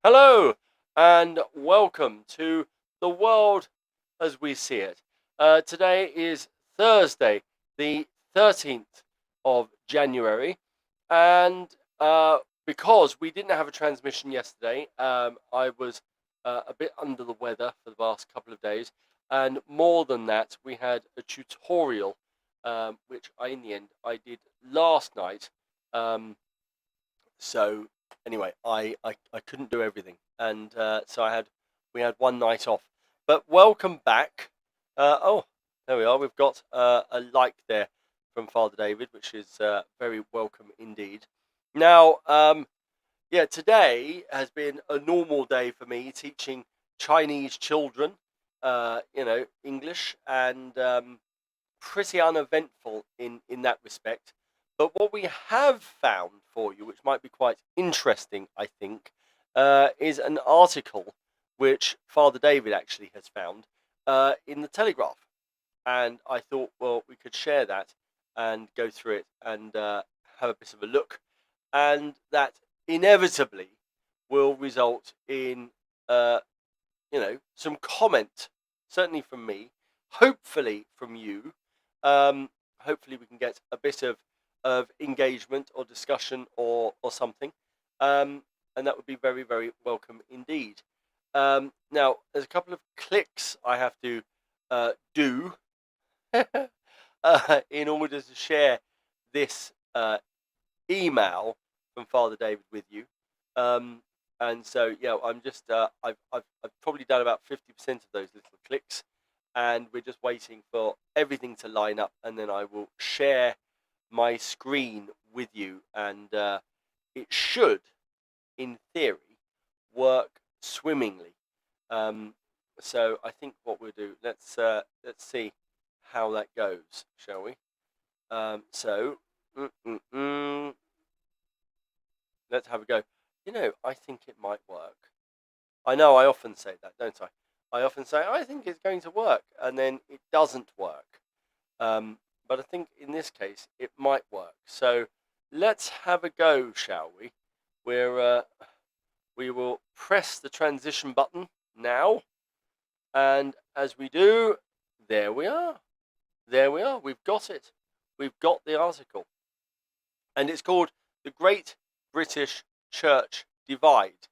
Hello and welcome to the world as we see it. Today is Thursday, the 13th of January, and because we didn't have a transmission yesterday, I was a bit under the weather for the last couple of days, and more than that, we had a tutorial, which in the end I did last night. So anyway, I couldn't do everything, and so we had one night off. But welcome back. Oh, there we are. We've got a like there from Father David, which is very welcome indeed. Now, yeah, today has been a normal day for me teaching Chinese children, English, and pretty uneventful in that respect. But what we have found for you, which might be quite interesting, I think, is an article which Father David actually has found in the Telegraph. And I thought, well, we could share that and go through it and have a bit of a look. And that inevitably will result in, some comment, certainly from me, hopefully from you. Hopefully we can get a bit of engagement or discussion or something, and that would be very, very welcome indeed. Now, there's a couple of clicks I have to do in order to share this email from Father David with you. And so, yeah, I'm just I've probably done about 50% of those little clicks, and we're just waiting for everything to line up, and then I will share my screen with you, and it should, in theory, work swimmingly. So I think what we'll do, let's see how that goes, shall we? Let's have a go. I think it might work. I know I often say that, don't I? I often say I think it's going to work, and then it doesn't work. But I think in this case it might work. So let's have a go, shall we? We will press the transition button now, and as we do, there we are. There we are. We've got it. We've got the article, and it's called "The Great British Church Divide,"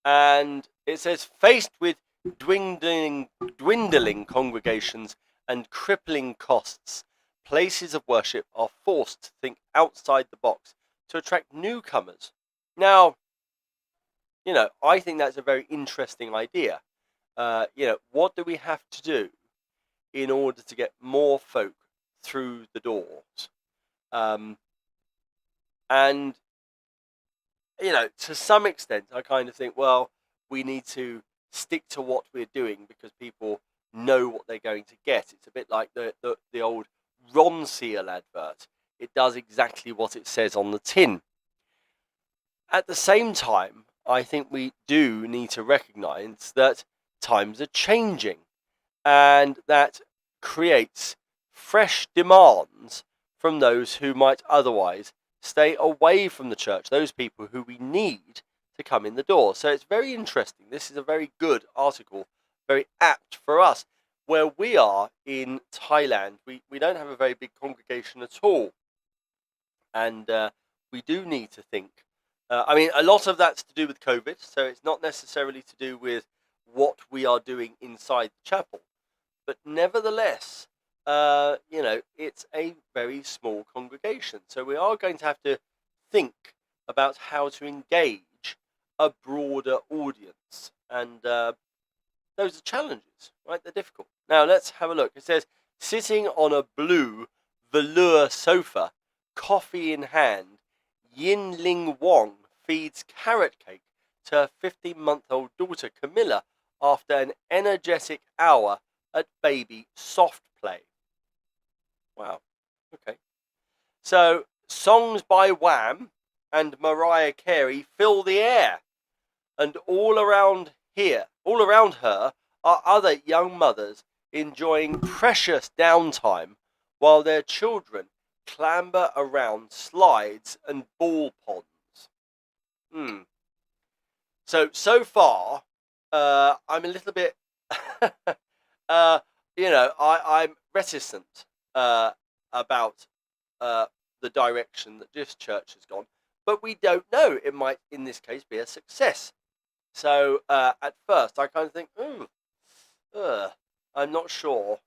and it says, faced with dwindling congregations and crippling costs, places of worship are forced to think outside the box to attract newcomers. Now, I think that's a very interesting idea. What do we have to do in order to get more folk through the doors? And, to some extent, I kind of think, well, we need to stick to what we're doing because people know what they're going to get. It's a bit like the old Ron Seal advert. It does exactly what it says on the tin. At the same time, I think we do need to recognise that times are changing, and that creates fresh demands from those who might otherwise stay away from the church, those people who we need to come in the door. So it's very interesting. This is a very good article, very apt for us. Where we are in Thailand, we don't have a very big congregation at all. And we do need to think. A lot of that's to do with COVID, so it's not necessarily to do with what we are doing inside the chapel. But nevertheless, it's a very small congregation. So we are going to have to think about how to engage a broader audience. And those are challenges, right? They're difficult. Now, let's have a look. It says, sitting on a blue velour sofa, coffee in hand, Yin Ling Wong feeds carrot cake to her 15-month-old daughter Camilla after an energetic hour at baby soft play. Wow. Okay. So, songs by Wham and Mariah Carey fill the air. And all around her, are other young mothers enjoying precious downtime while their children clamber around slides and ball ponds. So far, I'm a little bit, I'm reticent about the direction that this church has gone, but we don't know. It might, in this case, be a success. So at first, I kind of think, I'm not sure.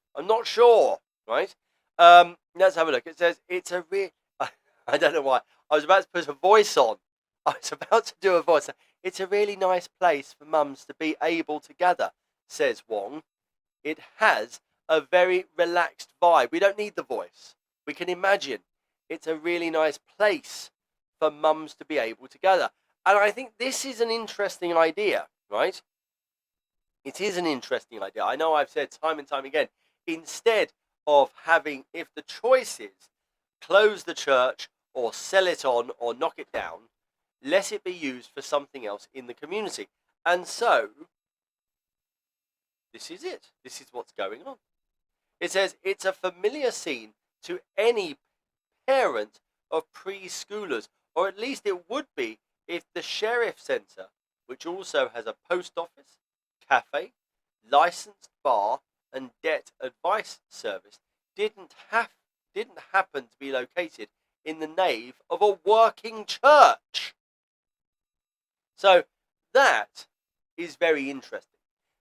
Right? Let's have a look. It says it's a real. I don't know why. I was about to put a voice on. I was about to do a voice. It's a really nice place for mums to be able to gather, says Wong. It has a very relaxed vibe. We don't need the voice. We can imagine. It's a really nice place for mums to be able to gather. And I think this is an interesting idea, right? It is an interesting idea. I know I've said time and time again, instead of having, if the choice is close the church or sell it on or knock it down, let it be used for something else in the community. And so, this is it. This is what's going on. It says, it's a familiar scene to any parent of preschoolers, or at least it would be if the sheriff centre, which also has a post office, cafe, licensed bar, and debt advice service, didn't happen to be located in the nave of a working church. So that is very interesting.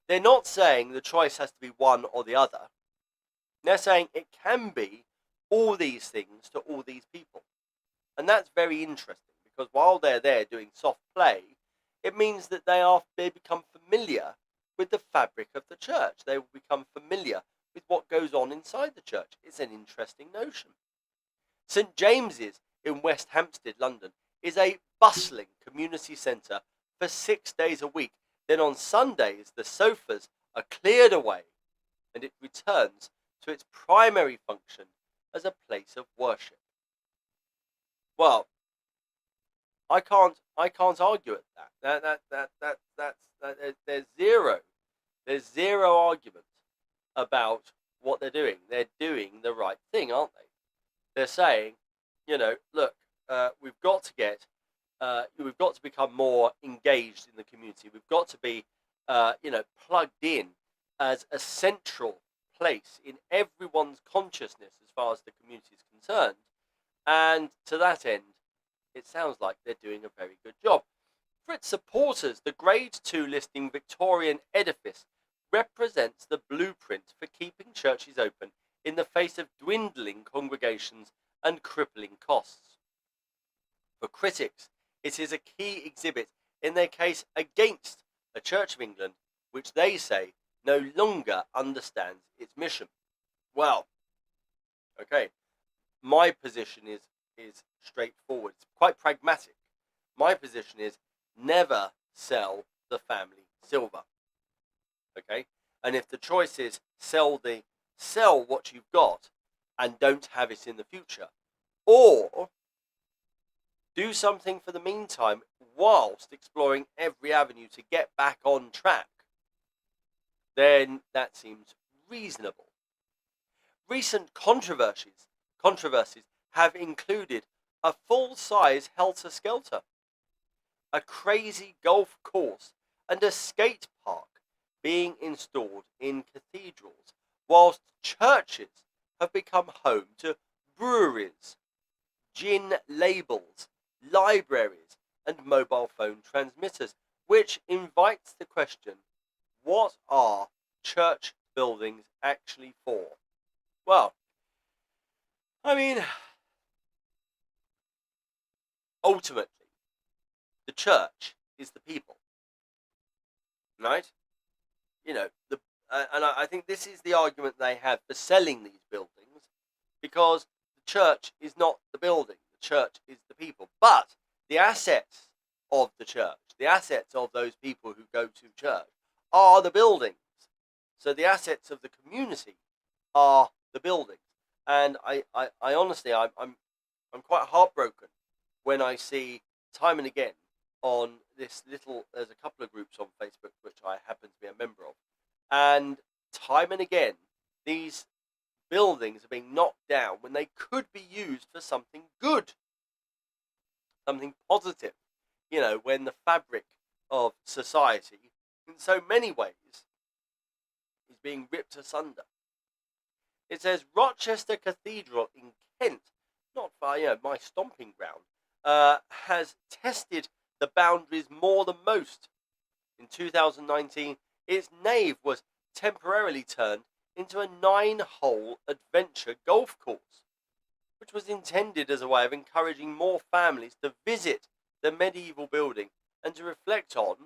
They're not saying the choice has to be one or the other. They're saying it can be all these things to all these people. And that's very interesting, because while they're there doing soft play, it means that they become familiar with the fabric of the church. They will become familiar with what goes on inside the church. It's an interesting notion. St James's in West Hampstead, London, is a bustling community centre for 6 days a week. Then on Sundays, the sofas are cleared away and it returns to its primary function as a place of worship. Well, I can't argue at that. There's zero argument about what they're doing. They're doing the right thing, aren't they? They're saying, look, we've got to become more engaged in the community. We've got to be, plugged in as a central place in everyone's consciousness as far as the community is concerned. And to that end, it sounds like they're doing a very good job. For its supporters, the Grade 2 listing Victorian edifice represents the blueprint for keeping churches open in the face of dwindling congregations and crippling costs. For critics, it is a key exhibit in their case against a Church of England which they say no longer understands its mission. Well, okay, my position is straightforward. It's quite pragmatic. My position is never sell the family silver. Okay? And if the choice is sell what you've got and don't have it in the future, or do something for the meantime whilst exploring every avenue to get back on track, then that seems reasonable. Recent controversies have included a full-size helter-skelter, a crazy golf course, and a skate park being installed in cathedrals, whilst churches have become home to breweries, gin labels, libraries, and mobile phone transmitters, which invites the question, what are church buildings actually for? Well, I mean, ultimately, the church is the people, right? And I think this is the argument they have for selling these buildings, because the church is not the building, the church is the people. But the assets of the church, the assets of those people who go to church, are the buildings. So the assets of the community are the buildings. And I honestly, I'm quite heartbroken when I see time and again on there's a couple of groups on Facebook which I happen to be a member of, and time and again these buildings are being knocked down when they could be used for something good, something positive. When the fabric of society in so many ways is being ripped asunder. It says Rochester Cathedral in Kent, not far, my stomping ground, has tested the boundaries more than most. In 2019, its nave was temporarily turned into a 9-hole adventure golf course, which was intended as a way of encouraging more families to visit the medieval building and to reflect on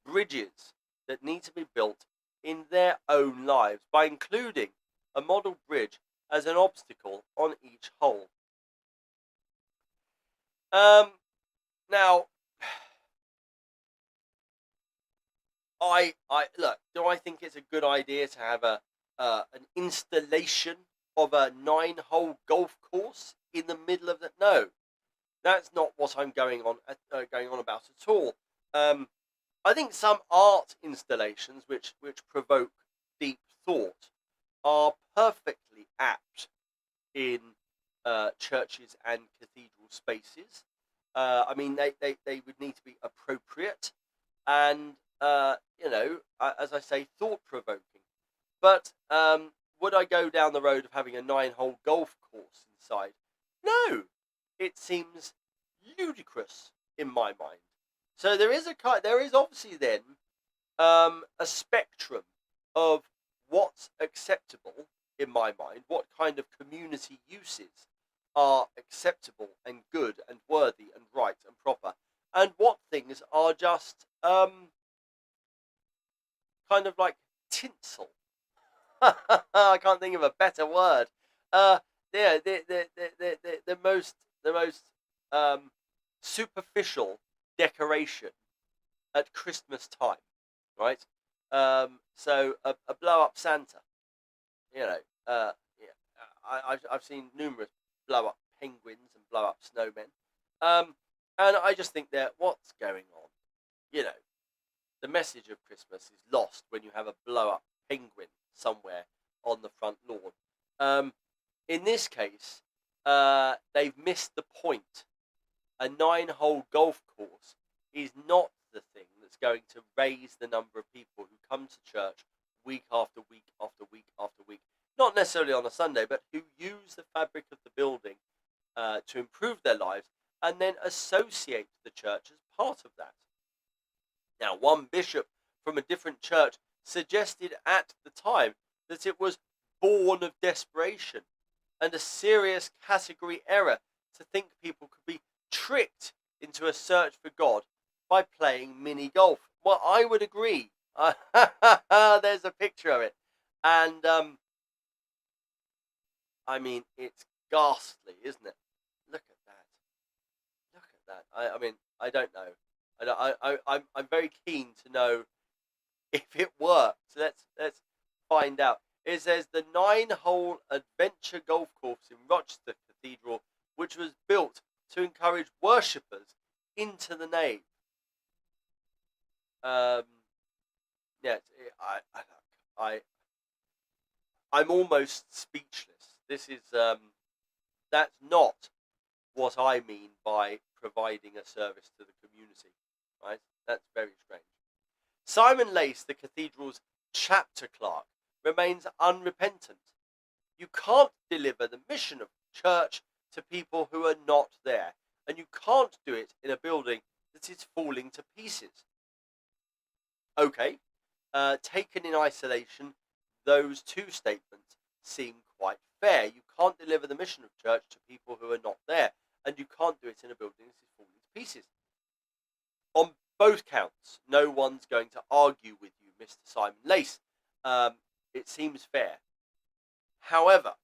bridges that need to be built in their own lives by including a model bridge as an obstacle on each hole. Now, I look. Do I think it's a good idea to have an installation of a 9-hole golf course in the middle of the? No, that's not what I'm going on about at all. I think some art installations which provoke deep thought are perfectly apt in churches and cathedral spaces. I mean, they would need to be appropriate and, as I say, thought-provoking. But would I go down the road of having a 9-hole golf course inside? No, it seems ludicrous in my mind. So there is obviously then a spectrum of what's acceptable in my mind, what kind of community uses are acceptable and good and worthy and right and proper, and what things are just kind of like tinsel. I can't think of a better word. The most superficial decoration at Christmas time, right? So a blow up Santa, I've seen numerous blow up penguins and blow up snowmen, and I just think that what's going on, the message of Christmas is lost when you have a blow up penguin somewhere on the front lawn. In this case, they've missed the point. A 9-hole golf course is not the thing that's going to raise the number of people who come to church week after week after week after week. Not necessarily on a Sunday, but who use the fabric of the building to improve their lives and then associate the church as part of that. Now, one bishop from a different church suggested at the time that it was born of desperation and a serious category error to think people could be tricked into a search for God by playing mini golf. Well, I would agree. There's a picture of it. And, I mean, it's ghastly, isn't it? Look at that. Look at that. I mean, I don't know. I'm very keen to know if it works. Let's find out. It says the 9-hole adventure golf course in Rochester Cathedral, which was built to encourage worshippers into the nave. I'm almost speechless. This is that's not what I mean by providing a service to the community, right? That's very strange. Simon Lace, the cathedral's chapter clerk, remains unrepentant. You can't deliver the mission of church to people who are not there, and you can't do it in a building that is falling to pieces. Okay, taken in isolation, those two statements seem quite fair. You can't deliver the mission of church to people who are not there, and you can't do it in a building that is falling to pieces. On both counts, no one's going to argue with you, Mr. Simon Lace. It seems fair. However,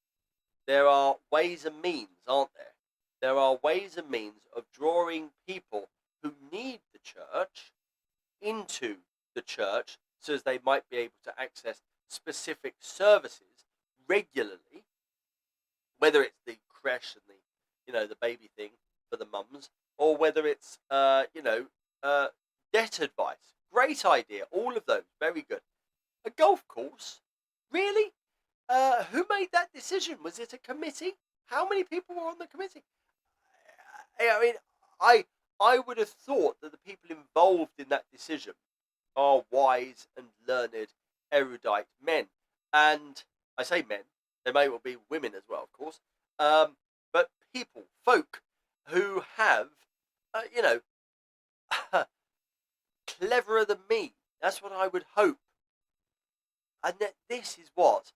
there are ways and means, aren't there? There are ways and means of drawing people who need the church into the church so as they might be able to access specific services regularly, whether it's the creche and the baby thing for the mums, or whether it's debt advice. Great idea. All of those, very good. A golf course, really? Who made that decision? Was it a committee? How many people were on the committee? I mean, I would have thought that the people involved in that decision are wise and learned, erudite men. And I say men, they may well be women as well, of course. But people, folk who have, you know, cleverer than me. That's what I would hope. And that this is what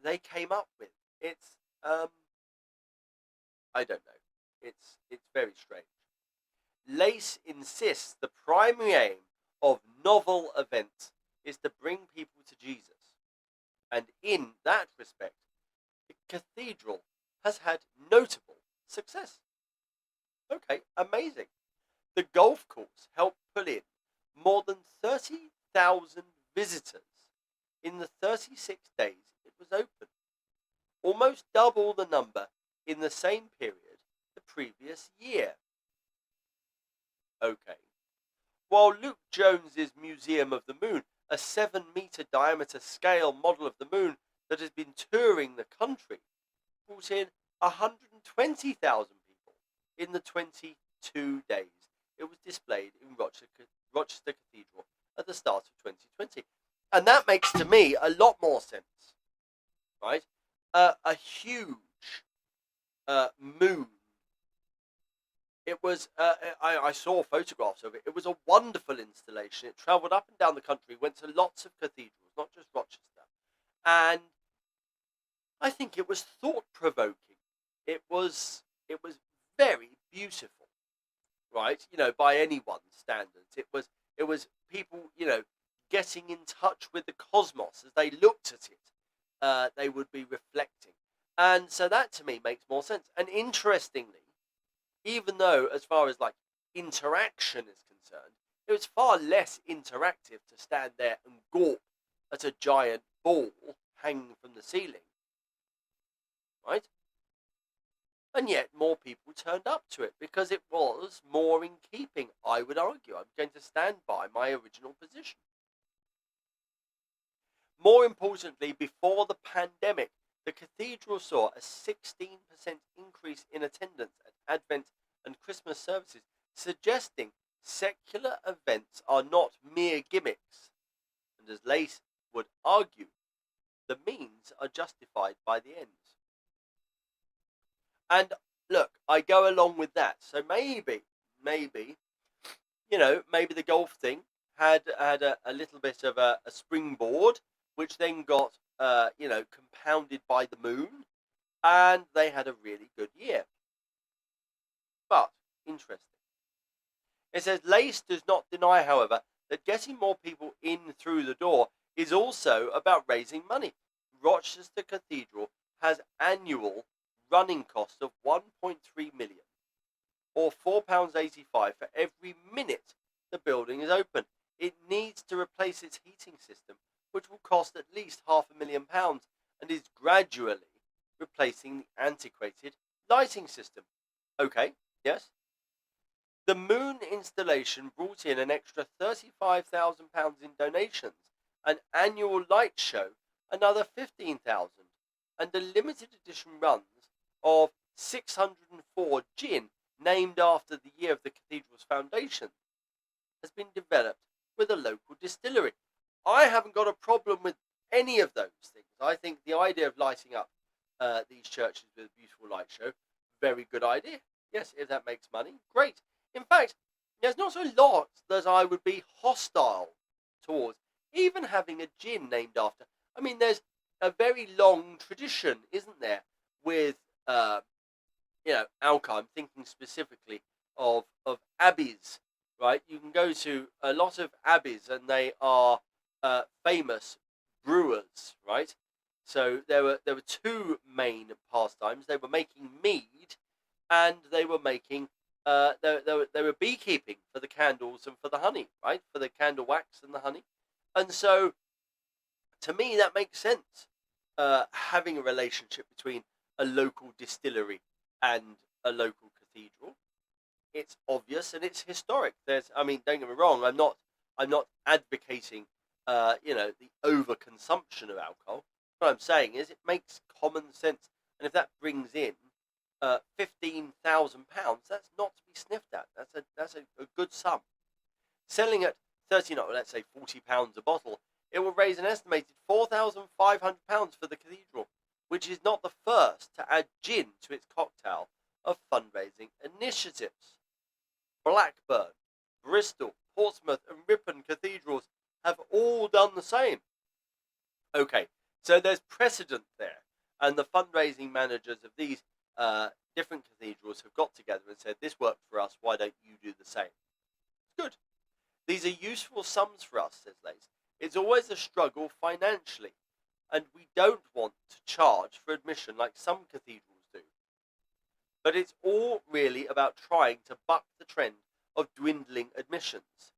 they came up with. It's, I don't know. It's very strange. Lace insists the primary aim of novel events is to bring people to Jesus. And in that respect, the cathedral has had notable success. Okay, amazing. The golf course helped pull in more than 30,000 visitors in the 36 days it was open, almost double the number in the same period the previous year. Okay. While Luke Jones's Museum of the Moon, a 7-meter diameter scale model of the moon that has been touring the country, brought in 120,000 people in the 22 days it was displayed in Rochester Cathedral at the start of 2020. And that makes to me a lot more sense, right? A huge moon. It was, I saw photographs of it. It was a wonderful installation. It travelled up and down the country, went to lots of cathedrals, not just Rochester. And I think it was thought-provoking. It was very beautiful, right? You know, by anyone's standards. It was people, you know, getting in touch with the cosmos as they looked at it. They would be reflecting. And so that to me makes more sense. And interestingly, even though as far as like interaction is concerned, it was far less interactive to stand there and gawp at a giant ball hanging from the ceiling, right? And yet more people turned up to it because it was more in keeping, I would argue. I'm going to stand by my original position. More importantly, before the pandemic, the cathedral saw a 16% increase in attendance at Advent and Christmas services, suggesting secular events are not mere gimmicks. And as Lace would argue, the means are justified by the ends. And look, I go along with that. So maybe, you know, maybe the golf thing had a little bit of a springboard, which then got, you know, compounded by the moon, and they had a really good year. But, interesting. It says, Lace does not deny, however, that getting more people in through the door is also about raising money. Rochester Cathedral has annual running costs of 1.3 million, or £4.85 for every minute the building is open. It needs to replace its heating system, which will cost at least £500,000, and is gradually replacing the antiquated lighting system. Okay, yes. The moon installation brought in an extra £35,000 in donations, an annual light show another £15,000, and a limited edition runs of 604 gin named after the year of the cathedral's foundation has been developed with a local distillery. I haven't got a problem with any of those things. I think the idea of lighting up these churches with a beautiful light show, very good idea. Yes, if that makes money, great. In fact, there's not a lot that I would be hostile towards, even having a gin named after. I mean, there's a very long tradition, isn't there, with you know, alcohol. I'm thinking specifically of abbeys, right? You can go to a lot of abbeys, and they are famous brewers, right? So there were two main pastimes. They were making mead, and they were making they were beekeeping for the candles and for the honey, right? For the candle wax and the honey. And so, to me, that makes sense. Having a relationship between a local distillery and a local cathedral, it's obvious and it's historic. I mean, don't get me wrong. I'm not advocating, you know, the overconsumption of alcohol. What I'm saying is, it makes common sense, and if that brings in £15,000, that's not to be sniffed at. That's a good sum. Selling at 39, let's say £40 a bottle, it will raise an estimated £4,500 for the cathedral, which is not the first to add gin to its cocktail of fundraising initiatives. Blackburn, Bristol, Portsmouth and Ripon cathedrals have all done the same. Okay, so there's precedent there, and the fundraising managers of these different cathedrals have got together and said, this worked for us, why don't you do the same? Good. These are useful sums for us, says Lace. It's always a struggle financially, and we don't want to charge for admission like some cathedrals do. But it's all really about trying to buck the trend of dwindling admissions.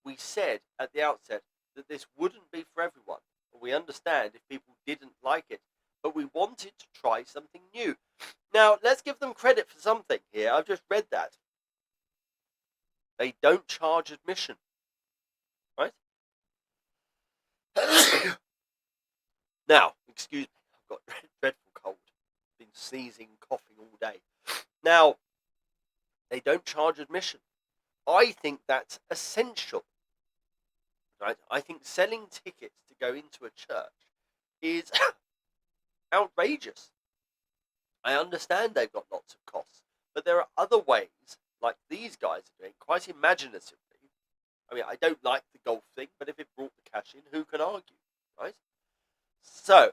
We said at the outset that this wouldn't be for everyone, and we understand if people didn't like it, but we wanted to try something new. Now, let's give them credit for something here. I've just read that. They don't charge admission, right? Now, excuse me, I've got a dreadful cold. Been sneezing, coughing all day. Now, they don't charge admission. I think that's essential, right? I think selling tickets to go into a church is outrageous. I understand they've got lots of costs, but there are other ways, like these guys are doing, quite imaginatively. I mean, I don't like the golf thing, but if it brought the cash in, who can argue, right? So,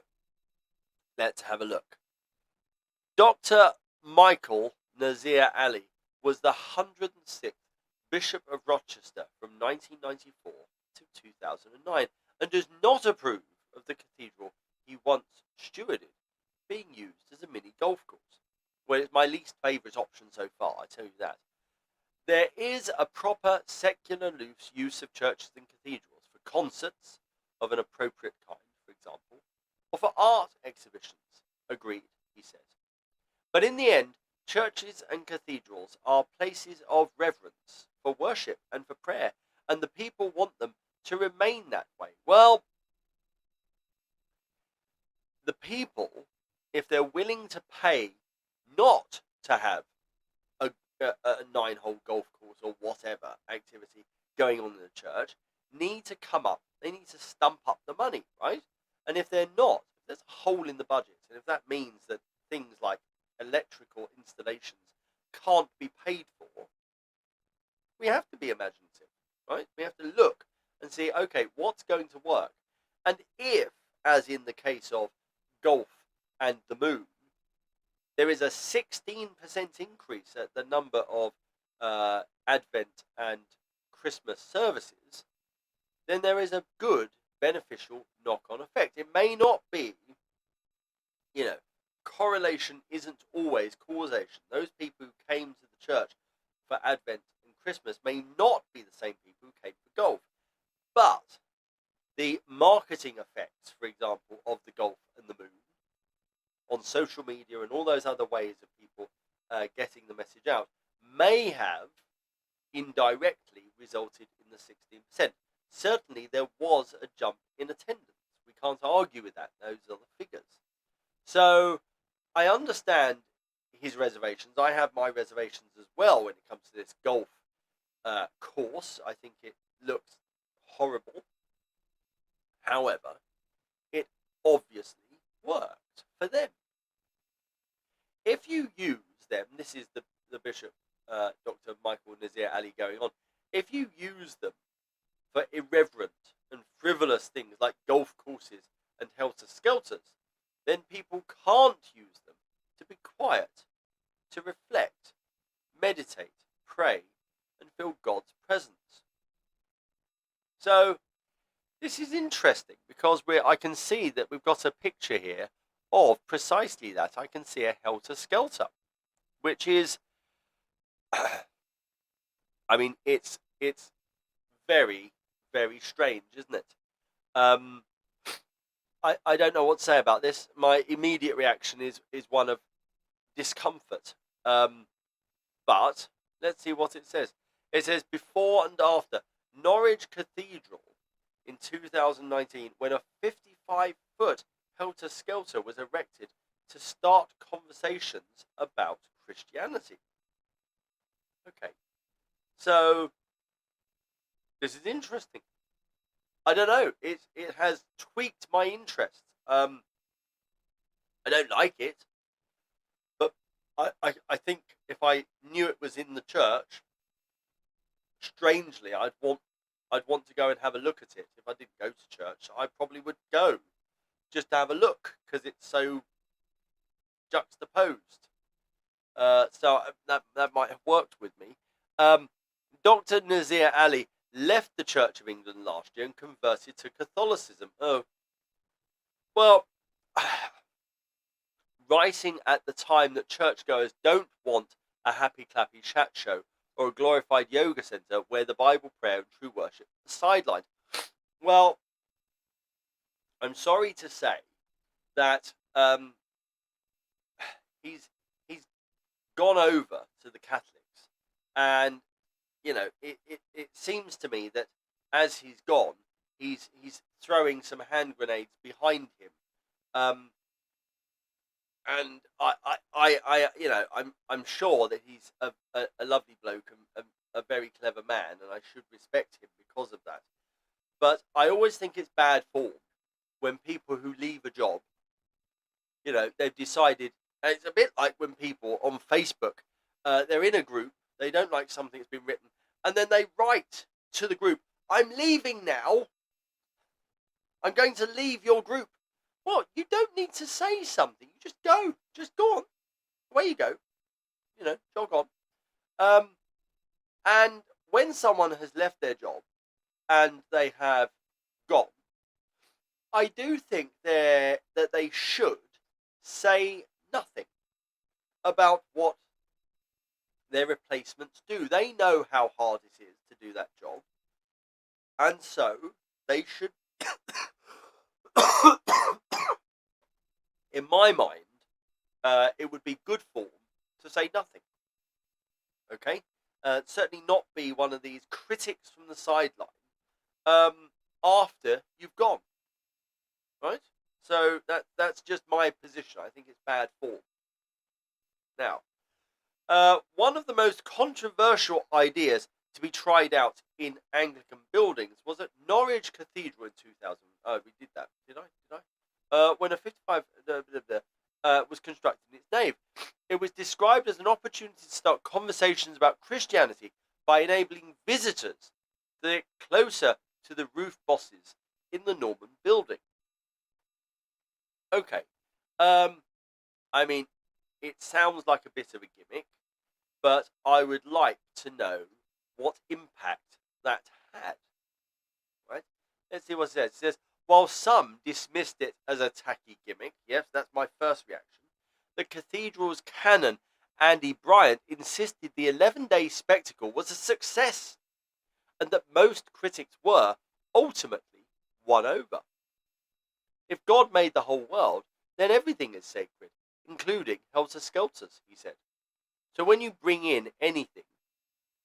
let's have a look. Dr. Michael Nazir Ali was the 106th Bishop of Rochester from 1994 to 2009 and does not approve of the cathedral he once stewarded being used as a mini golf course. Well, it's my least favourite option so far, I tell you that. There is a proper secular loose use of churches and cathedrals for concerts of an appropriate kind, for example, or for art exhibitions. Agreed, he says. But in the end, churches and cathedrals are places of reverence for worship and for prayer, and the people want them to remain that way. Well, the people, if they're willing to pay not to have a 9-hole golf course or whatever activity going on in the church, need to come up, they need to stump up the money, right? And if they're not, if there's a hole in the budget, and if that means that things like electrical installations can't be paid for, we have to be imaginative, right? We have to look and see, okay, what's going to work? And if, as in the case of golf and the moon, there is a 16% increase at the number of Advent and Christmas services, then there is a good beneficial knock-on effect. It may not be, correlation isn't always causation. Those people who came to the church for Advent and Christmas may not be the same people who came for golf. But the marketing effects, for example, of the golf and the moon on social media and all those other ways of people getting the message out may have indirectly resulted in the 16%. Certainly there was a jump in attendance. We can't argue with that. Those are the figures. So I understand his reservations. I have my reservations as well when it comes to this golf course. I think it looks horrible. However, it obviously worked for them. If you use them, this is the Bishop, Dr. Michael Nazir Ali going on, if you use them for irreverent and frivolous things like golf courses and helter-skelters, then people can't use them to be quiet, to reflect, meditate, pray, and feel God's presence. So, this is interesting because I can see that we've got a picture here of precisely that. I can see a helter-skelter, which is, I mean, it's very, very strange, isn't it? I don't know what to say about this. My immediate reaction is one of discomfort. But let's see what it says. It says, before and after Norwich Cathedral in 2019, when a 55-foot helter-skelter was erected to start conversations about Christianity. Okay, so this is interesting. I don't know. It has tweaked my interest. I don't like it, but I think if I knew it was in the church, strangely, I'd want to go and have a look at it. If I didn't go to church, I probably would go just to have a look because it's so juxtaposed. So that might have worked with me. Dr. Nazir Ali left the Church of England last year and converted to Catholicism. Oh, well, writing at the time that churchgoers don't want a happy clappy chat show or a glorified yoga centre where the Bible, prayer and true worship are sidelined. Well, I'm sorry to say that he's gone over to the Catholics, and it seems to me that as he's gone, he's throwing some hand grenades behind him, and I'm sure that he's a lovely bloke and a very clever man, and I should respect him because of that. But I always think it's bad form when people who leave a job, they've decided. It's a bit like when people on Facebook, they're in a group, they don't like something that's been written, and then they write to the group, "I'm leaving now. I'm going to leave your group." Well, you don't need to say something. You just go. Just go on. Away you go. Jog on. And when someone has left their job and they have gone, I do think that they should say nothing about what their replacements do. They know how hard it is to do that job, and so they should, in my mind, it would be good form to say nothing. Okay, certainly not be one of these critics from the sideline after you've gone. Right? So that's just my position. I think it's bad form. Now, one of the most controversial ideas to be tried out in Anglican buildings was at Norwich Cathedral in 2000. Oh, we did that, did I? When a 55 was constructed in its nave. It was described as an opportunity to start conversations about Christianity by enabling visitors to get closer to the roof bosses in the Norman building. Okay. I mean, it sounds like a bit of a gimmick, but I would like to know what impact that had. Right? Let's see what it says. It says, while some dismissed it as a tacky gimmick, yes, that's my first reaction, the cathedral's canon, Andy Bryant, insisted the 11-day spectacle was a success, and that most critics were, ultimately, won over. If God made the whole world, then everything is sacred, including helter-skelters, he said. So when you bring in anything,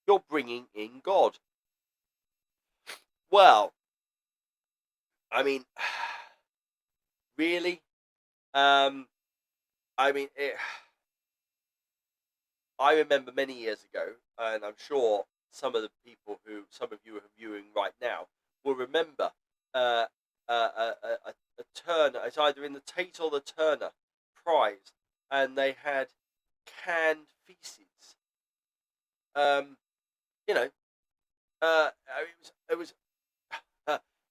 you're bringing in God. Well, I mean, really? I remember many years ago, and I'm sure some of you are viewing right now, will remember a Turner. It's either in the Tate or the Turner Prize, and they had canned feces.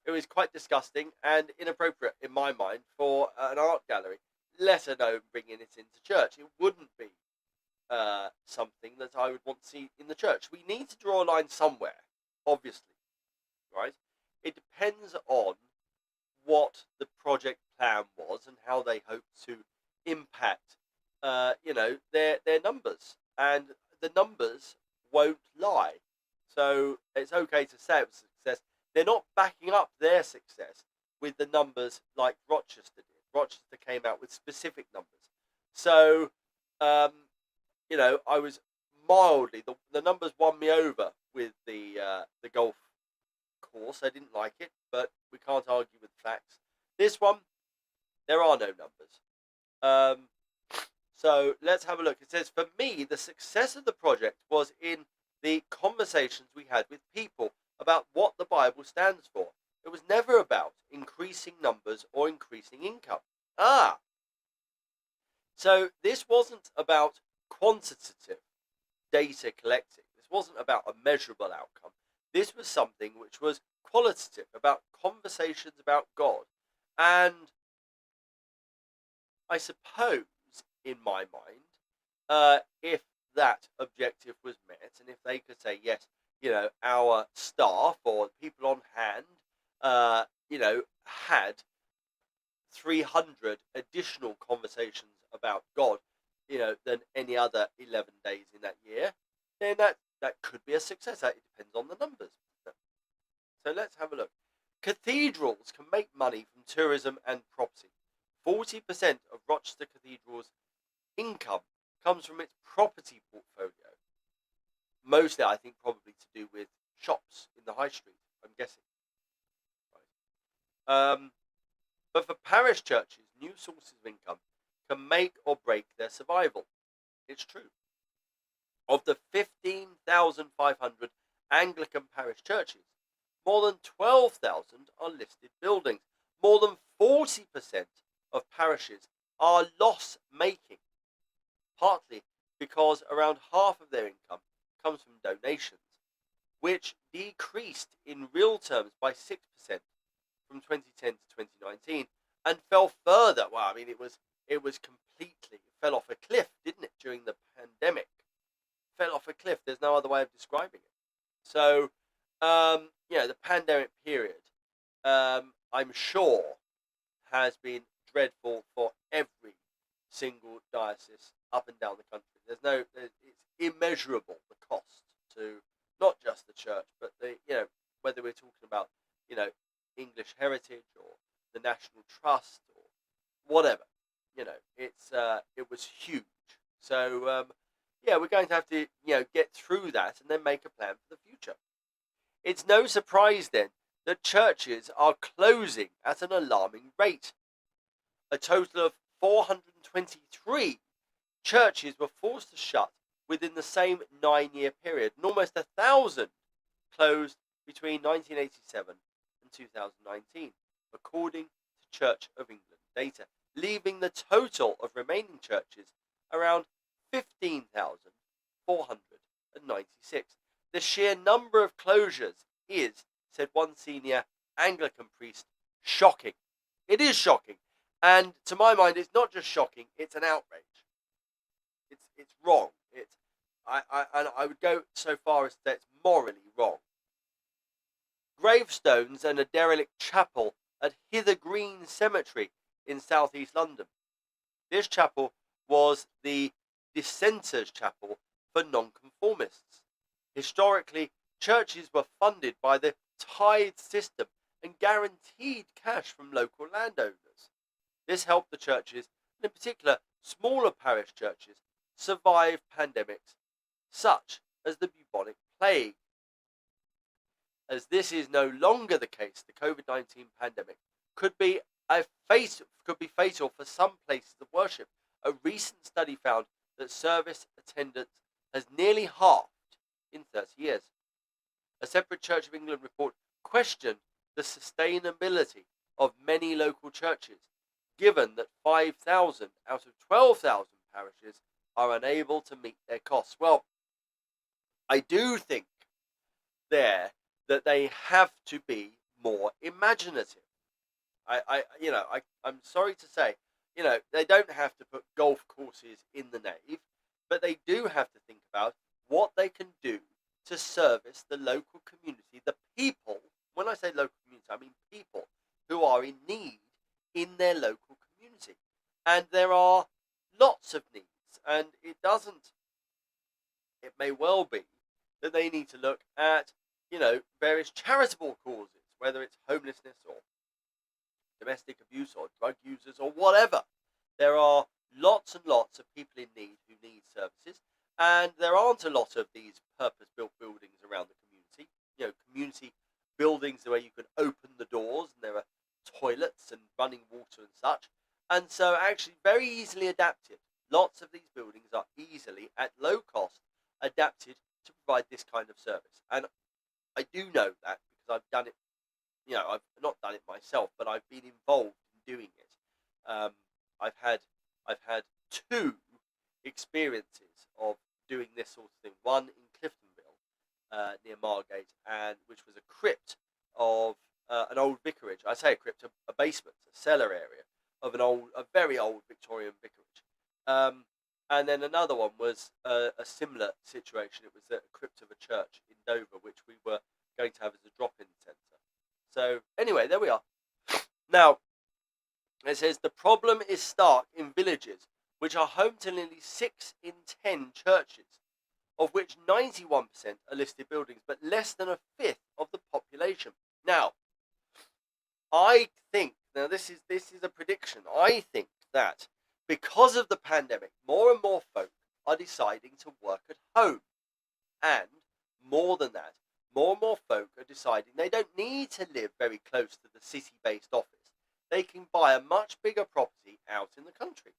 It was quite disgusting and inappropriate in my mind for an art gallery, let alone bringing it into church. It wouldn't be something that I would want to see in the church. We need to draw a line somewhere, obviously, right? It depends on what the project plan was and how they hope to impact, their numbers, and the numbers won't lie. So it's okay to say it was a success. They're not backing up their success with the numbers like Rochester did. Rochester came out with specific numbers. So, I was mildly, the numbers won me over with the golf course. I didn't like it, but we can't argue with facts. This one, there are no numbers. So let's have a look. It says, for me, the success of the project was in the conversations we had with people about what the Bible stands for. It was never about increasing numbers or increasing income. So this wasn't about quantitative data collecting. This wasn't about a measurable outcome. This was something which was qualitative, about conversations about God. And I suppose, in my mind, if that objective was met, and if they could say, yes, our staff or people on hand, had 300 additional conversations about God, than any other 11 days in that year, then that could be a success. It depends on the numbers. So let's have a look. Cathedrals can make money from tourism and property. 40% of Rochester Cathedral's income comes from its property portfolio. Mostly, I think, probably to do with shops in the high street, I'm guessing. Right. But for parish churches, new sources of income can make or break their survival. It's true. Of the 15,500 Anglican parish churches, more than 12,000 are listed buildings. More than 40% of parishes are loss-making, partly because around half of their income comes from donations, which decreased in real terms by 6% from 2010 to 2019 and fell further. Well, I mean, it fell off a cliff, didn't it, during the pandemic? Fell off a cliff. There's no other way of describing it. So, the pandemic period, I'm sure, has been dreadful for every single diocese up and down the country. It's immeasurable, the cost to not just the church, but whether we're talking about, English heritage or the National Trust or whatever, it was huge. So, we're going to have to, get through that and then make a plan for the future. It's no surprise then that churches are closing at an alarming rate. A total of 423 churches were forced to shut within the same 9-year period, and almost 1,000 closed between 1987 and 2019, according to Church of England data, leaving the total of remaining churches around 15,496. The sheer number of closures is, said one senior Anglican priest, shocking. It is shocking. And to my mind, it's not just shocking, it's an outrage. It's wrong. I would go so far as to say it's morally wrong. Gravestones and a derelict chapel at Hither Green Cemetery in southeast London. This chapel was the dissenters' chapel for nonconformists. Historically, churches were funded by the tithe system and guaranteed cash from local landowners. This helped the churches, and in particular smaller parish churches, survive pandemics such as the bubonic plague. As this is no longer the case, the COVID-19 pandemic could be fatal for some places of worship. A recent study found that service attendance has nearly halved in 30 years. A separate Church of England report questioned the sustainability of many local churches, given that 5,000 out of 12,000 parishes are unable to meet their costs. Well, I do think there that they have to be more imaginative. I'm sorry to say, they don't have to put golf courses in the nave, but they do have to think about what they can do to service the local community, the people. When I say local community, I mean people who are in need in their local community. And there are lots of needs, and it may well be that they need to look at, various charitable causes, whether it's homelessness or domestic abuse or drug users or whatever. There are lots and lots of people in need who need services, and there aren't a lot of these purpose-built buildings around the community. Community buildings where you can open the doors and there are toilets and running water and such. And so actually very easily adapted Lots of these buildings are easily, at low cost, adapted to provide this kind of service. And I do know that because I've done it. I've not done it myself, but I've been involved in doing it. I've had two experiences of doing this sort of thing. One in Cliftonville, near Margate, and which was a crypt of an old vicarage. I say a crypt, a basement, a cellar area of a very old Victorian vicarage. And then another one was a similar situation. It was a crypt of a church in Dover, which we were going to have as a drop-in centre. So anyway, there we are. Now, it says the problem is stark in villages which are home to nearly 6 in 10 churches, of which 91% are listed buildings, but less than a fifth of the population. Now, I think, this is a prediction, I think that because of the pandemic, more and more folk are deciding to work at home. And more than that, more and more folk are deciding they don't need to live very close to the city-based office. They can buy a much bigger property out in the country.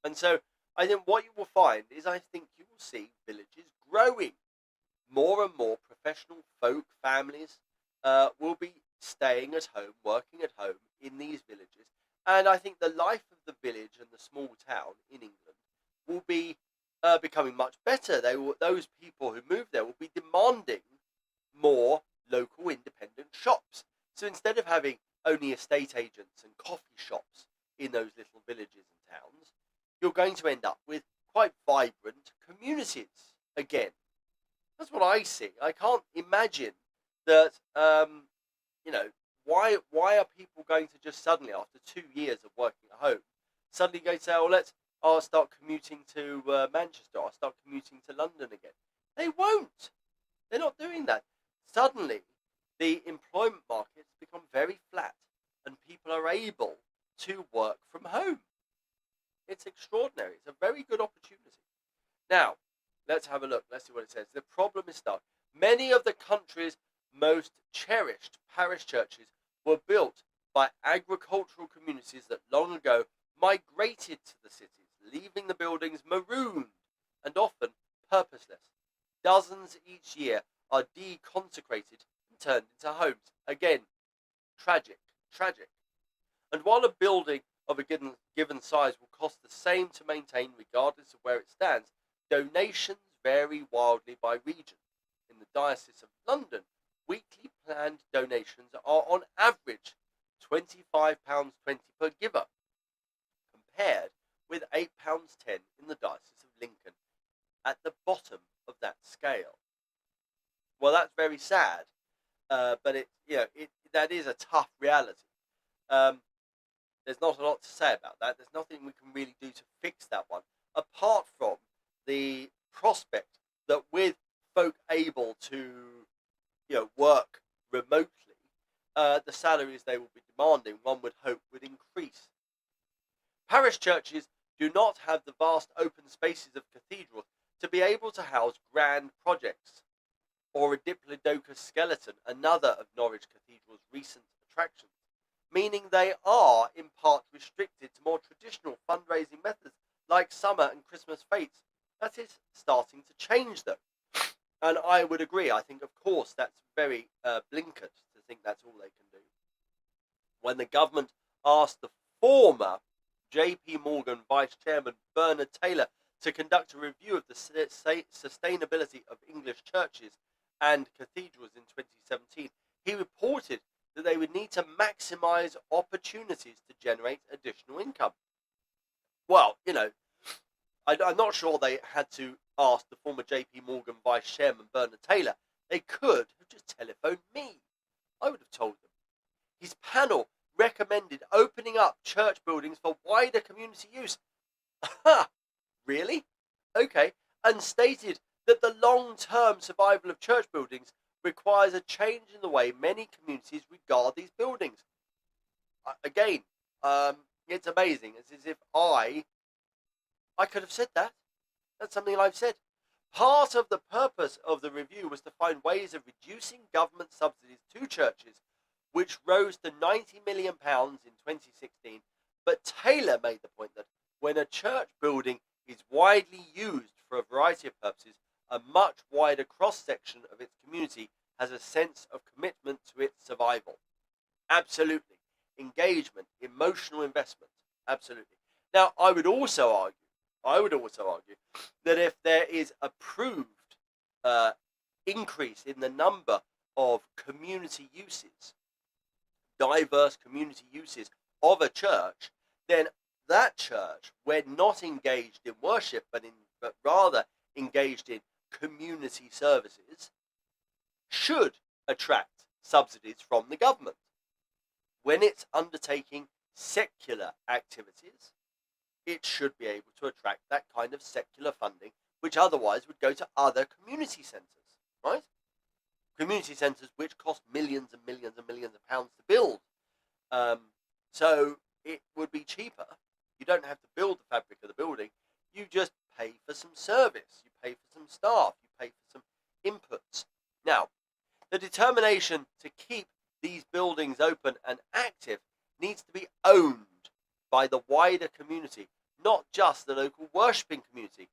And so I think what you will find is I think you will see villages growing. More and more professional folk, families, will be staying at home, working at home in these villages. And I think the life of the village and the small town in England will be becoming much better. Those people who move there will be demanding more local independent shops. So instead of having only estate agents and coffee shops in those little villages and towns, you're going to end up with quite vibrant communities again. That's what I see. I can't imagine that, why are people going to just suddenly, after 2 years of working at home, suddenly go to say, I'll start commuting to Manchester, I'll start commuting to London again. They won't. They're not doing that. Suddenly, the employment markets become very flat and people are able to work from home. It's extraordinary. It's a very good opportunity. Now, let's have a look. Let's see what it says. The problem is stark. Many of the country's most cherished parish churches were built by agricultural communities that long ago migrated to the cities, leaving the buildings marooned and often purposeless. Dozens each year are deconsecrated and turned into homes. Again, tragic. And while a building of a given size will cost the same to maintain regardless of where it stands, donations vary wildly by region. In the Diocese of London, weekly planned donations are on average £25.20 per giver, compared with £8.10 in the Diocese of Lincoln, at the bottom of that scale. Well, that's very sad, but that is a tough reality. There's not a lot to say about that. There's nothing we can really do to fix that one, apart from the prospect that with folk able to, work remotely, the salaries they will be demanding, one would hope, would increase. Parish churches do not have the vast open spaces of cathedrals to be able to house grand projects, or a Diplodocus skeleton, another of Norwich Cathedral's recent attractions, meaning they are in part restricted to more traditional fundraising methods like summer and Christmas fetes. That is starting to change, though. And I would agree. I think, of course, that's very blinkered to think that's all they can do. When the government asked the former JP Morgan Vice Chairman Bernard Taylor to conduct a review of the sustainability of English churches and cathedrals in 2017, he reported that they would need to maximise opportunities to generate additional income. Well, I'm not sure they had to ask the former JP Morgan Vice Chairman Bernard Taylor. They could have just telephoned me. I would have told them. His panel recommended opening up church buildings for wider community use. Ha! Really? Okay. And stated that the long-term survival of church buildings requires a change in the way many communities regard these buildings. Again, it's amazing. It's as if I could have said that. That's something I've said. Part of the purpose of the review was to find ways of reducing government subsidies to churches, which rose to £90 million in 2016. But Taylor made the point that when a church building is widely used for a variety of purposes, a much wider cross-section of its community has a sense of commitment to its survival. Absolutely. Engagement, emotional investment. Absolutely. Now, I would also argue that if there is a proved increase in the number of community uses, diverse community uses of a church, then that church, when not engaged in worship, but rather engaged in community services, should attract subsidies from the government. When it's undertaking secular activities, it should be able to attract that kind of secular funding, which otherwise would go to other community centres, right? Community centres which cost millions and millions and millions of pounds to build. So it would be cheaper. You don't have to build the fabric of the building. You just pay for some service. You pay for some staff. You pay for some inputs. Now, the determination to keep these buildings open and active needs to be owned by the wider community, not just the local worshipping community.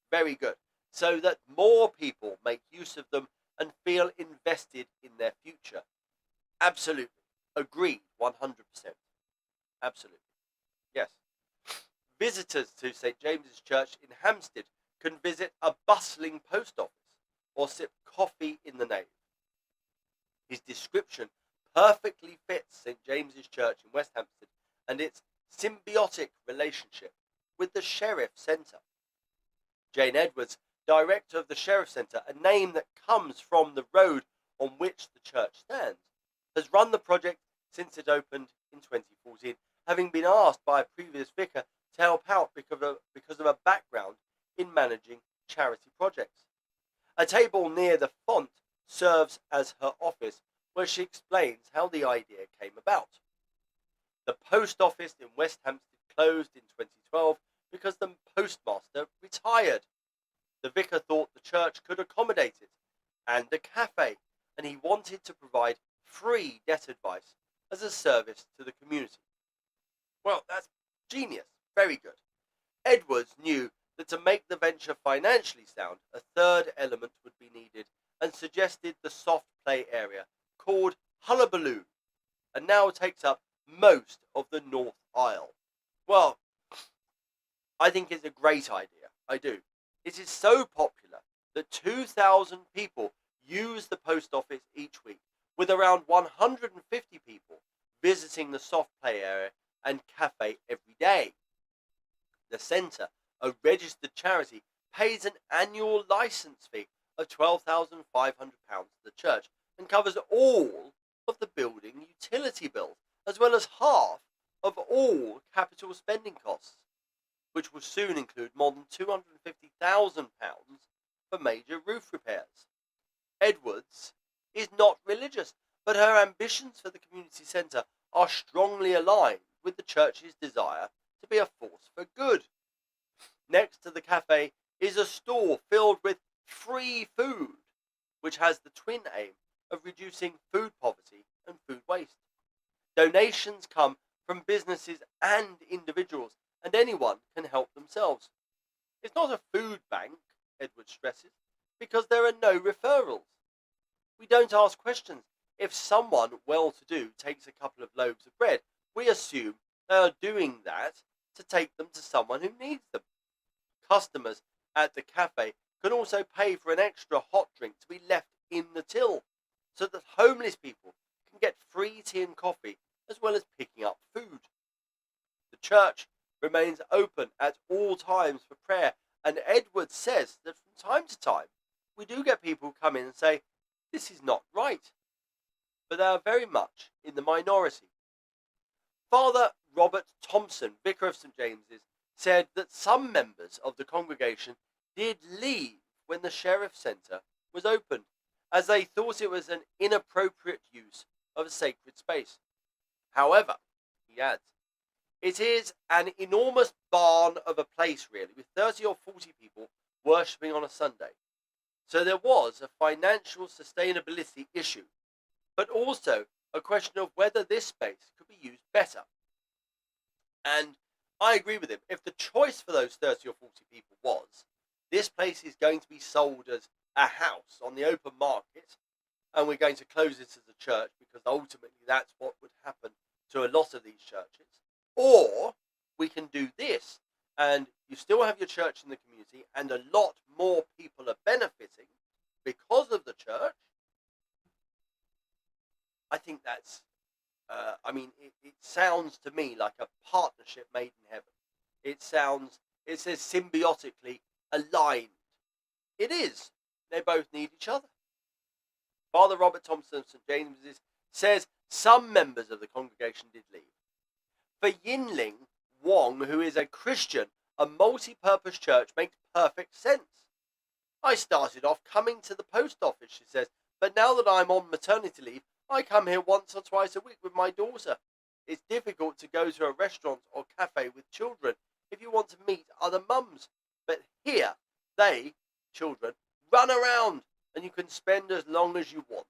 Very good. So that more people make use of them and feel invested in their future. Absolutely. Agreed. 100%. Absolutely. Yes. Visitors to St. James's Church in Hampstead can visit a bustling post office or sip coffee in the nave. His description perfectly fits St. James's Church in West Hampstead and its symbiotic relationship with the Sheriff Centre. Jane Edwards, director of the Sheriff Centre, a name that comes from the road on which the church stands, has run the project since it opened in 2014, having been asked by a previous vicar to help out because of a background in managing charity projects. A table near the font serves as her office, where she explains how the idea came about. The post office in West Hampstead closed in 2012 because the postmaster retired. The vicar thought the church could accommodate it, and a cafe, and he wanted to provide free debt advice as a service to the community. Well, that's genius. Very good. Edwards knew that to make the venture financially sound, a third element would be needed, and suggested the soft play area, called Hullabaloo, and now takes up most of the North Aisle. Well, I think it's a great idea. I do. It is so popular that 2,000 people use the post office each week, with around 150 people visiting the soft play area and cafe every day. The centre, a registered charity, pays an annual licence fee of £12,500 to the church and covers all of the building utility bills, as well as half of all capital spending costs, which will soon include more than £250,000 for major roof repairs. Edwards is not religious, but her ambitions for the community centre are strongly aligned with the church's desire to be a force for good. Next to the cafe is a store filled with free food, which has the twin aim of reducing food poverty and food waste. Donations come from businesses and individuals, and anyone can help themselves. It's not a food bank, Edward stresses, because there are no referrals. We don't ask questions. If someone well-to-do takes a couple of loaves of bread, we assume they are doing that to take them to someone who needs them. Customers at the cafe can also pay for an extra hot drink to be left in the till, so that homeless people can get free tea and coffee as well as picking up food. The church remains open at all times for prayer, and Edward says that from time to time we do get people come in and say, this is not right, but they are very much in the minority. Father Robert Thompson, vicar of St. James's, said that some members of the congregation did leave when the Sheriff Centre was opened, as they thought it was an inappropriate use of a sacred space. However, he adds, it is an enormous barn of a place really, with 30 or 40 people worshipping on a Sunday. So there was a financial sustainability issue, but also a question of whether this space could be used better. And I agree with him. If the choice for those 30 or 40 people was, this place is going to be sold as a house on the open market, and we're going to close it as a church, because ultimately that's what would happen to a lot of these churches, or we can do this, and you still have your church in the community, and a lot more people are benefiting because of the church, I think that's, it sounds to me like a partnership made in heaven. It says symbiotically aligned. It is. They both need each other. Father Robert Thompson of St. James's says some members of the congregation did leave. For Yinling Wong, who is a Christian, a multi-purpose church makes perfect sense. I started off coming to the post office, she says, but now that I'm on maternity leave, I come here once or twice a week with my daughter. It's difficult to go to a restaurant or cafe with children if you want to meet other mums. But here, they, children, run around and you can spend as long as you want.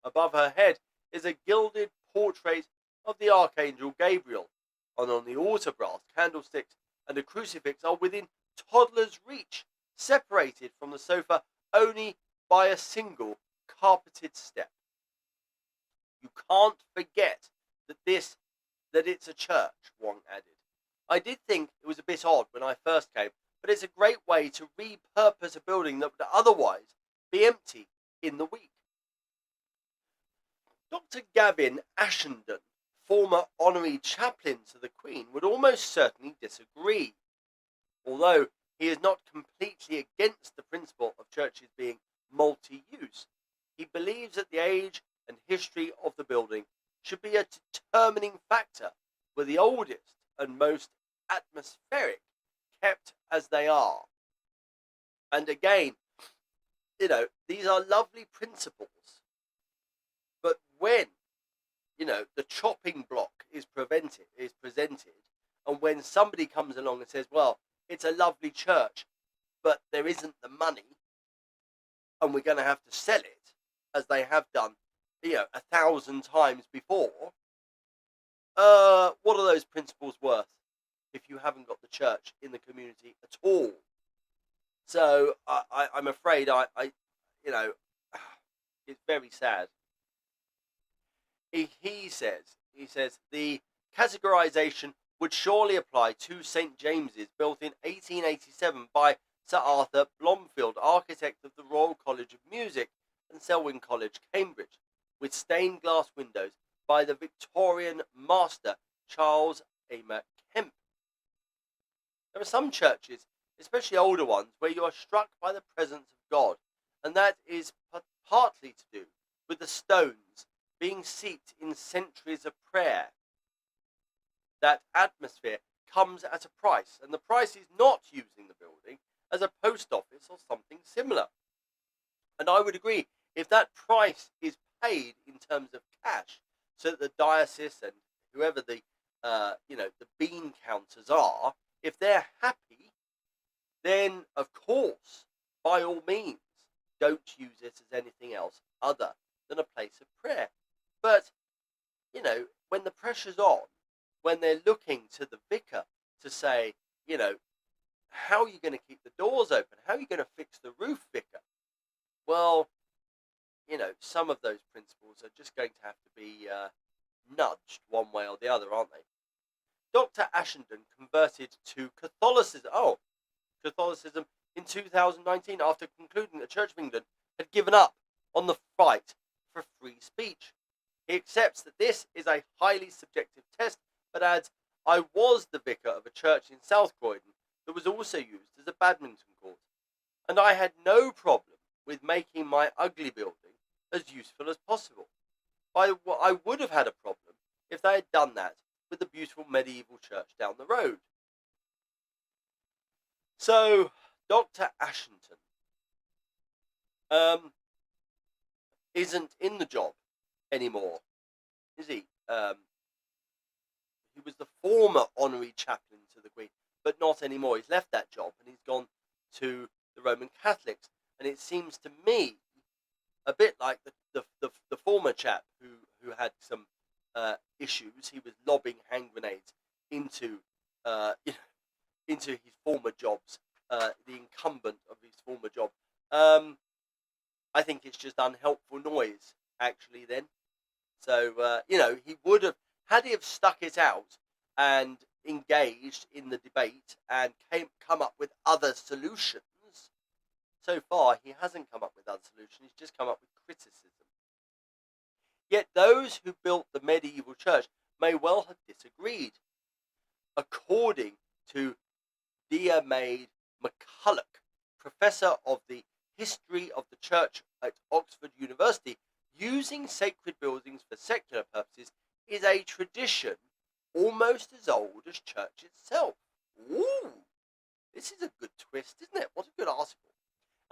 Above her head is a gilded portrait of the Archangel Gabriel, and on the altar brass, candlesticks and a crucifix are within toddler's reach, separated from the sofa only by a single carpeted step. You can't forget that it's a church, Wong added. I did think it was a bit odd when I first came, but it's a great way to repurpose a building that would otherwise be empty in the week. Dr. Gavin Ashanden, former honorary chaplain to the Queen, would almost certainly disagree. Although he is not completely against the principle of churches being multi-use, he believes that the age and history of the building should be a determining factor, with the oldest and most atmospheric kept as they are. And again, these are lovely principles, but when, the chopping block is presented, and when somebody comes along and says, well, it's a lovely church, but there isn't the money, and we're going to have to sell it, as they have done, 1,000 times before, what are those principles worth if you haven't got the church in the community at all? So I'm afraid it's very sad. He says the categorization would surely apply to St. James's, built in 1887 by Sir Arthur Blomfield, architect of the Royal College of Music and Selwyn College, Cambridge, with stained glass windows by the Victorian master Charles Amer Kemp. There are some churches, especially older ones, where you are struck by the presence of God, and that is partly to do with the stones being steeped in centuries of prayer. That atmosphere comes at a price, and the price is not using the building as a post office or something similar. And I would agree, if that price is paid in terms of cash, so that the diocese and whoever the bean counters are, if they're happy, then of course, by all means, don't use it as anything else other than a place of prayer. But, when the pressure's on, when they're looking to the vicar to say, how are you going to keep the doors open? How are you going to fix the roof, vicar? Well, some of those principles are just going to have to be nudged one way or the other, aren't they? Dr. Ashanden converted to Catholicism in 2019 after concluding that the Church of England had given up on the fight for free speech. He accepts that this is a highly subjective test, but adds, I was the vicar of a church in South Croydon that was also used as a badminton court, and I had no problem with making my ugly building as useful as possible. I would have had a problem if they had done that with the beautiful medieval church down the road. So, Dr. Ashenden isn't in the job anymore, is he? He was the former honorary chaplain to the Queen, but not anymore. He's left that job and he's gone to the Roman Catholics. And it seems to me a bit like the former chap who had some issues. He was lobbing hand grenades into former jobs, the incumbent of his former job. I think it's just unhelpful noise, actually, then. So, he would have, had he have stuck it out and engaged in the debate and come up with other solutions. So far, he hasn't come up with other solutions. He's just come up with criticism. Yet those who built the medieval church may well have disagreed. According to Diarmaid MacCulloch, professor of the history of the church at Oxford University, using sacred buildings for secular purposes is a tradition almost as old as church itself. Ooh, this is a good twist, isn't it? What a good article.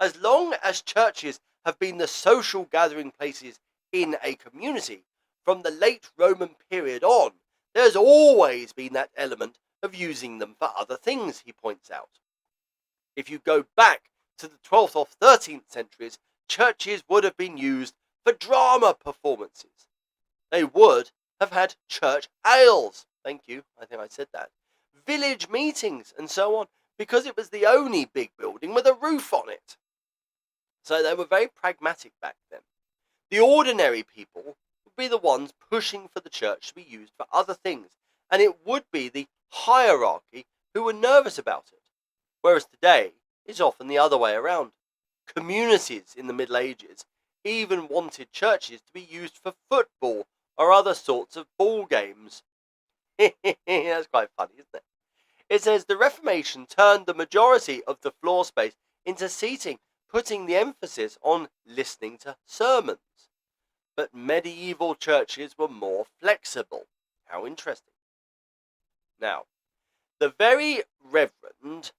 As long as churches have been the social gathering places in a community, from the late Roman period on, there's always been that element of using them for other things, he points out. If you go back to the 12th or 13th centuries, churches would have been used for drama performances. They would have had church ales. Thank you, I think I said that. Village meetings and so on, because it was the only big building with a roof on it. So they were very pragmatic back then. The ordinary people would be the ones pushing for the church to be used for other things, and it would be the hierarchy who were nervous about it. Whereas today, it's often the other way around. Communities in the Middle Ages even wanted churches to be used for football or other sorts of ball games. That's quite funny, isn't it? It says the Reformation turned the majority of the floor space into seating, putting the emphasis on listening to sermons. But medieval churches were more flexible. How interesting. Now, the very Reverend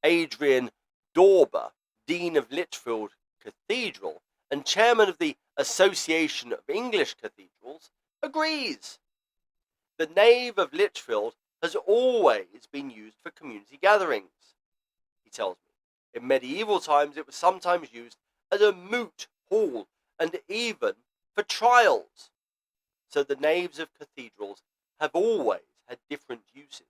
Adrian Dorber, Dean of Lichfield Cathedral and Chairman of the Association of English Cathedrals, agrees. The nave of Lichfield has always been used for community gatherings, he tells me. In medieval times, it was sometimes used as a moot hall and even for trials. So the naves of cathedrals have always had different uses.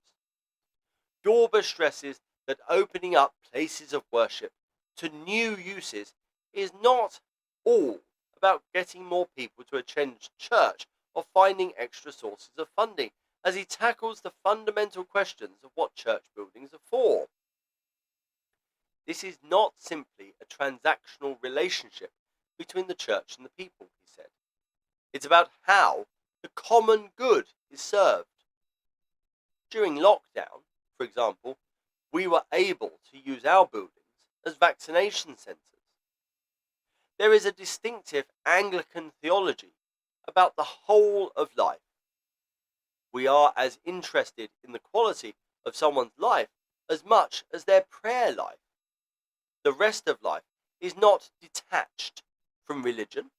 Dorber stresses that opening up places of worship to new uses is not all about getting more people to attend church or finding extra sources of funding, as he tackles the fundamental questions of what church buildings are for. This is not simply a transactional relationship between the church and the people, he said. It's about how the common good is served. During lockdown, for example, we were able to use our buildings as vaccination centres. There is a distinctive Anglican theology about the whole of life. We are as interested in the quality of someone's life as much as their prayer life. The rest of life is not detached from religion.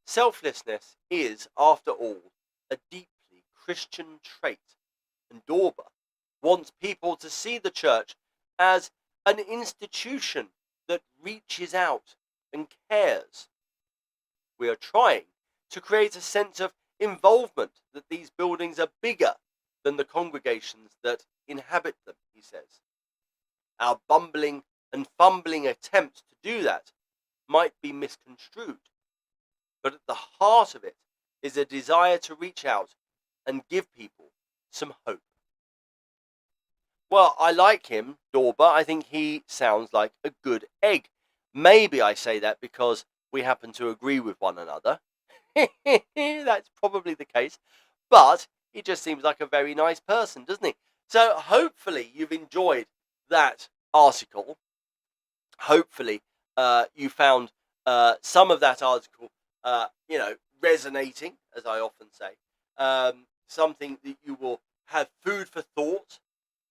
Selflessness is, after all, a deeply Christian trait, and Dorber wants people to see the church as an institution that reaches out and cares. We are trying to create a sense of involvement that these buildings are bigger than the congregations that inhabit them, he says. Our bumbling and fumbling attempts to do that might be misconstrued, but at the heart of it is a desire to reach out and give people some hope. Well, I like him, Dorber. I think he sounds like a good egg. Maybe I say that because we happen to agree with one another. That's probably the case. But he just seems like a very nice person, doesn't he? So hopefully you've enjoyed that article. Hopefully you found some of that article, resonating, as I often say. Something that you will have food for thought,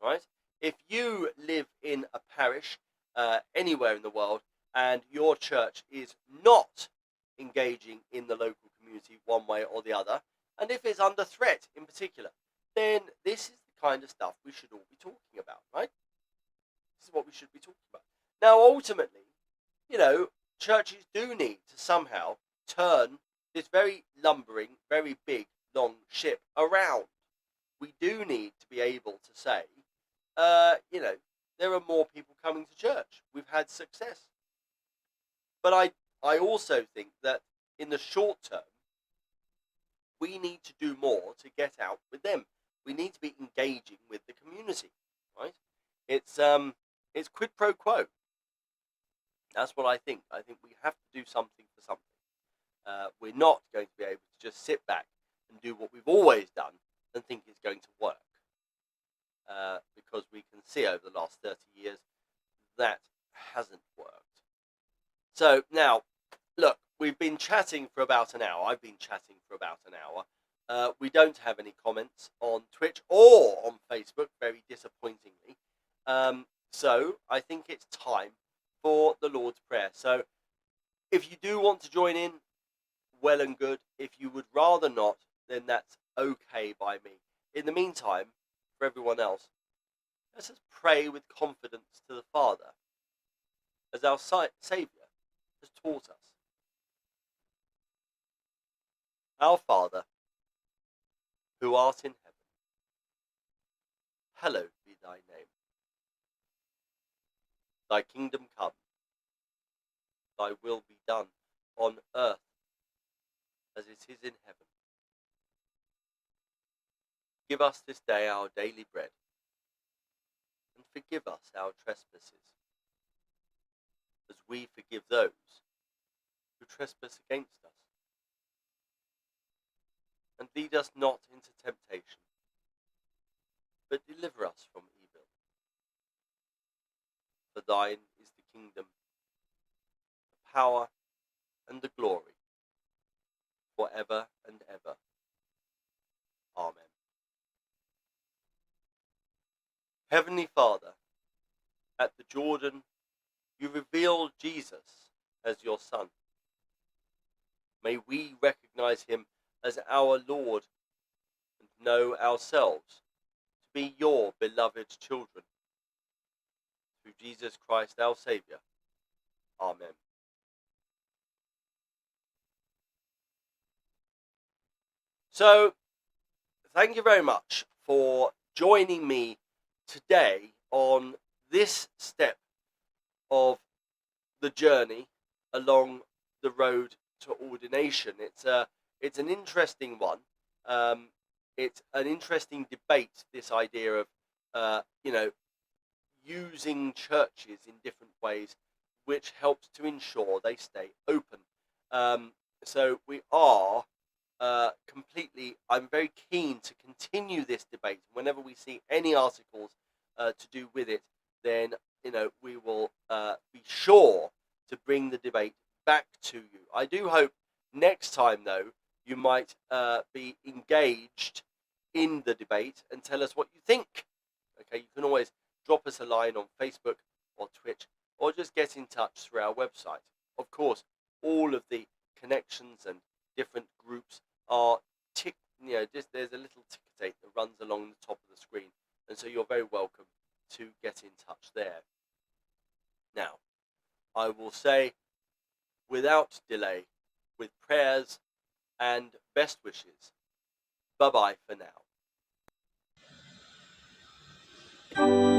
right? If you live in a parish anywhere in the world and your church is not engaging in the local community one way or the other, and if it's under threat in particular, then this is the kind of stuff we should all be talking about, right? This is what we should be talking about. Now, ultimately, churches do need to somehow turn this very lumbering, very big, long ship around. We do need to be able to say, there are more people coming to church. We've had success. But I also think that in the short term, we need to do more to get out with them. We need to be engaging with the community, right? It's quid pro quo. That's what I think. I think we have to do something for something. We're not going to be able to just sit back and do what we've always done and think it's going to work. Because we can see over the last 30 years that hasn't worked. So now, look, we've been chatting for about an hour. I've been chatting for about an hour. We don't have any comments on Twitch or on Facebook, very disappointingly. So I think it's time for the Lord's Prayer. So if you do want to join in, well and good. If you would rather not, then that's okay by me. In the meantime, for everyone else, let us pray with confidence to the Father, as our Saviour has taught us. Our Father, who art in heaven, hallowed be thy name. Thy kingdom come, thy will be done on earth as it is in heaven. Give us this day our daily bread, and forgive us our trespasses, as we forgive those who trespass against us. And lead us not into temptation, but deliver us from evil. For thine is the kingdom, the power, and the glory, forever and ever. Amen. Heavenly Father, at the Jordan, you revealed Jesus as your Son. May we recognize him as our Lord and know ourselves to be your beloved children. Through Jesus Christ our Saviour. Amen. So, thank you very much for joining me today on this step of the journey along the road to ordination. It's an interesting one. It's an interesting debate, this idea of using churches in different ways, which helps to ensure they stay open. So we are I'm very keen to continue this debate. Whenever we see any articles to do with it, then we will be sure to bring the debate back to you. I do hope next time, though, you might be engaged in the debate and tell us what you think. Okay, you can always drop us a line on Facebook or Twitch, or just get in touch through our website. Of course, all of the connections and different groups are there's a little ticker tape that runs along the top of the screen, and so you're very welcome to get in touch there. Now, I will say, without delay, with prayers and best wishes, bye-bye for now.